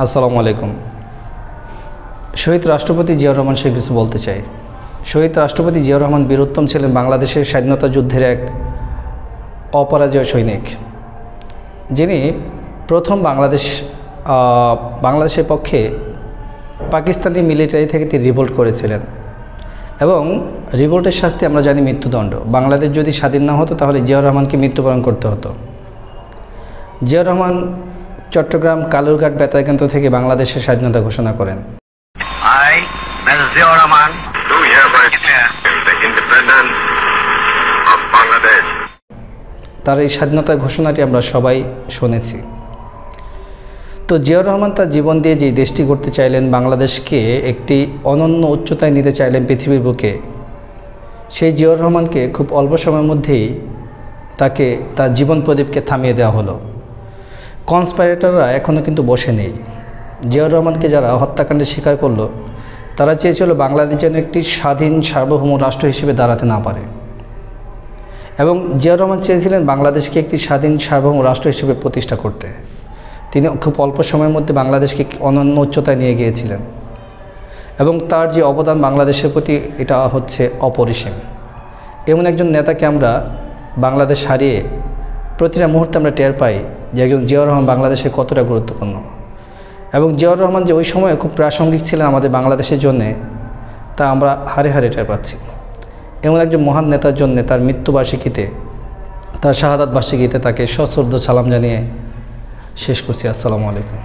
আসসালামু আলাইকুম। শহীদ রাষ্ট্রপতি জিয়াউর রহমান শেখ কিছু বলতে চাই। শহীদ রাষ্ট্রপতি জিয়াউর রহমান বীরোত্তম ছিলেন বাংলাদেশের স্বাধীনতা যুদ্ধের এক অপরাজেয় সৈনিক, যিনি প্রথম বাংলাদেশের পক্ষে পাকিস্তানি মিলিটারি থেকে তিনি রিভোল্ট করেছিলেন এবং রিভোল্টের শাস্তি আমরা জানি মৃত্যুদণ্ড। বাংলাদেশ যদি স্বাধীন না হতো তাহলে জিয়াউর রহমানকে মৃত্যুবরণ করতে হতো। জিয়াউর রহমান চট্টগ্রাম কালুরঘাট বেতার কেন্দ্র থেকে বাংলাদেশের স্বাধীনতা ঘোষণা করেন। তার এই স্বাধীনতা ঘোষণাটি আমরা সবাই শুনেছি। তো জিয়াউর রহমান তার জীবন দিয়ে যেই দেশটি গড়তে চাইলেন, বাংলাদেশকে একটি অনন্য উচ্চতায় নিতে চাইলেন পৃথিবীর বুকে, সেই জিয়াউর রহমানকে খুব অল্প সময়ের মধ্যেই তাকে তার জীবন প্রদীপকে থামিয়ে দেওয়া হলো। কনস্পাইরেটররা এখনও কিন্তু বসে নেই। জিয়াউর রহমানকে যারা হত্যাকাণ্ডের শিকার করলো, তারা চেয়েছিল বাংলাদেশ যেন একটি স্বাধীন সার্বভৌম রাষ্ট্র হিসেবে দাঁড়াতে না পারে এবং জিয়াউর রহমান চেয়েছিলেন বাংলাদেশকে একটি স্বাধীন সার্বভৌম রাষ্ট্র হিসেবে প্রতিষ্ঠা করতে। তিনি খুব অল্প সময়ের মধ্যে বাংলাদেশকে অনন্য উচ্চতায় নিয়ে গিয়েছিলেন এবং তার যে অবদান বাংলাদেশের প্রতি, এটা হচ্ছে অপরিসীম। এমন একজন নেতাকে আমরা বাংলাদেশ হারিয়ে প্রতিটা মুহূর্তে আমরা টের পাই যে একজন জিয়াউর রহমান বাংলাদেশে কতটা গুরুত্বপূর্ণ এবং জিয়াউর রহমান যে ওই সময়ে খুব প্রাসঙ্গিক ছিলেন আমাদের বাংলাদেশের জন্যে, তা আমরা হারে হারে টের পাচ্ছি। এমন একজন মহান নেতার জন্যে তার মৃত্যুবার্ষিকীতে, তার শাহাদাত বার্ষিকীতে তাকে সশ্রদ্ধ সালাম জানিয়ে শেষ করছি। আসসালামু আলাইকুম।